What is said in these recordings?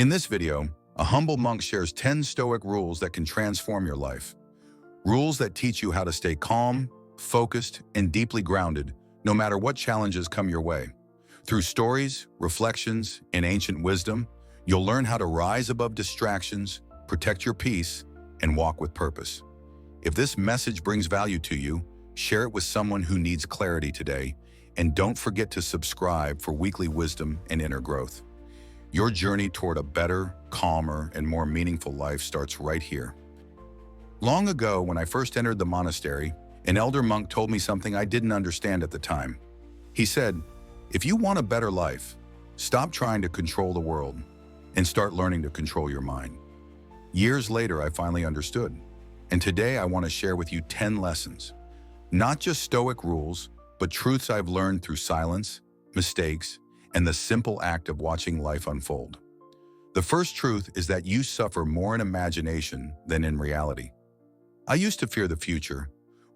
In this video, a humble monk shares 10 Stoic rules that can transform your life. Rules that teach you how to stay calm, focused, and deeply grounded, no matter what challenges come your way. Through stories, reflections, and ancient wisdom, you'll learn how to rise above distractions, protect your peace, and walk with purpose. If this message brings value to you, share it with someone who needs clarity today, and don't forget to subscribe for weekly wisdom and inner growth. Your journey toward a better, calmer, and more meaningful life starts right here. Long ago, when I first entered the monastery, an elder monk told me something I didn't understand at the time. He said, "If you want a better life, stop trying to control the world and start learning to control your mind." Years later, I finally understood. And today I want to share with you 10 lessons. Not just Stoic rules, but truths I've learned through silence, mistakes, and the simple act of watching life unfold. The first truth is that you suffer more in imagination than in reality. I used to fear the future,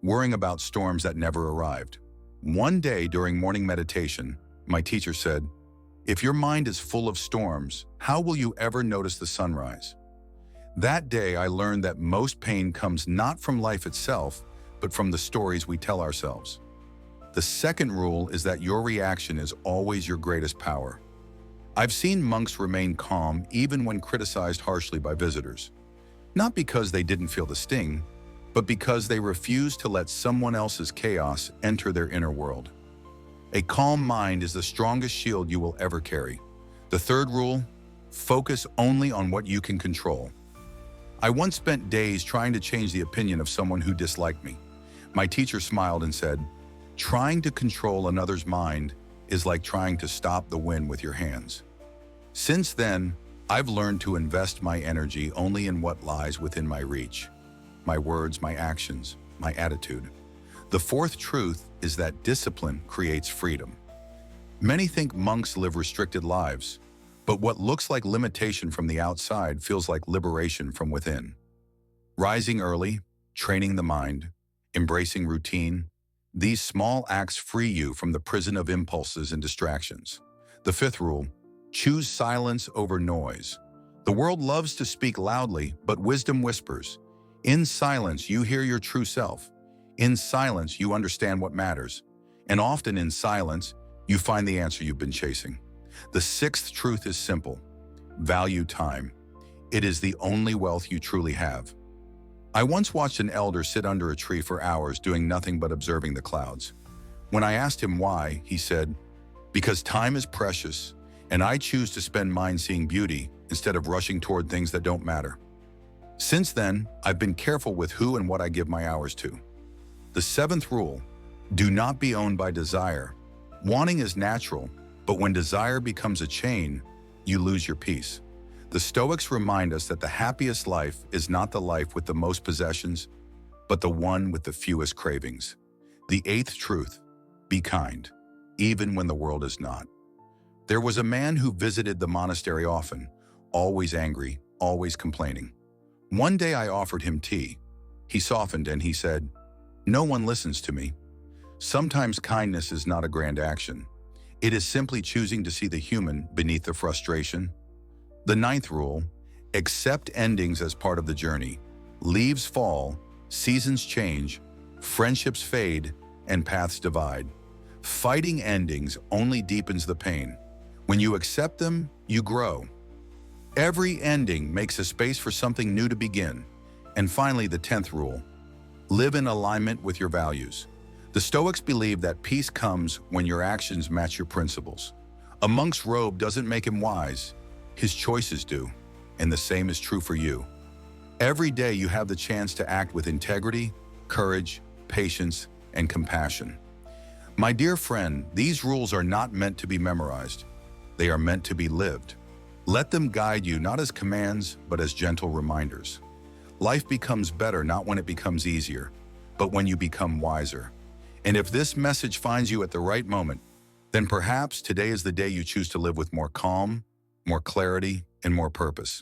worrying about storms that never arrived. One day during morning meditation, my teacher said, "If your mind is full of storms, how will you ever notice the sunrise?" That day I learned that most pain comes not from life itself, but from the stories we tell ourselves. The second rule is that your reaction is always your greatest power. I've seen monks remain calm even when criticized harshly by visitors. Not because they didn't feel the sting, but because they refused to let someone else's chaos enter their inner world. A calm mind is the strongest shield you will ever carry. The third rule, focus only on what you can control. I once spent days trying to change the opinion of someone who disliked me. My teacher smiled and said, "Trying to control another's mind is like trying to stop the wind with your hands." Since then, I've learned to invest my energy only in what lies within my reach. My words, my actions, my attitude. The fourth truth is that discipline creates freedom. Many think monks live restricted lives, but what looks like limitation from the outside feels like liberation from within. Rising early, training the mind, embracing routine, these small acts free you from the prison of impulses and distractions. The fifth rule, choose silence over noise. The world loves to speak loudly, but wisdom whispers. In silence, you hear your true self. In silence, you understand what matters. And often in silence, you find the answer you've been chasing. The sixth truth is simple. Value time. It is the only wealth you truly have. I once watched an elder sit under a tree for hours doing nothing but observing the clouds. When I asked him why, he said, "Because time is precious, and I choose to spend mine seeing beauty instead of rushing toward things that don't matter." Since then, I've been careful with who and what I give my hours to. The seventh rule, do not be owned by desire. Wanting is natural, but when desire becomes a chain, you lose your peace. The Stoics remind us that the happiest life is not the life with the most possessions, but the one with the fewest cravings. The eighth truth, be kind, even when the world is not. There was a man who visited the monastery often, always angry, always complaining. One day I offered him tea. He softened and he said, "No one listens to me." Sometimes kindness is not a grand action. It is simply choosing to see the human beneath the frustration. The ninth rule, accept endings as part of the journey. Leaves fall, seasons change, friendships fade, and paths divide. Fighting endings only deepens the pain. When you accept them, you grow. Every ending makes a space for something new to begin. And finally, the 10th rule, live in alignment with your values. The Stoics believe that peace comes when your actions match your principles. A monk's robe doesn't make him wise, his choices do, and the same is true for you. Every day you have the chance to act with integrity, courage, patience, and compassion. My dear friend, these rules are not meant to be memorized. They are meant to be lived. Let them guide you not as commands, but as gentle reminders. Life becomes better not when it becomes easier, but when you become wiser. And if this message finds you at the right moment, then perhaps today is the day you choose to live with more calm, more clarity, and more purpose.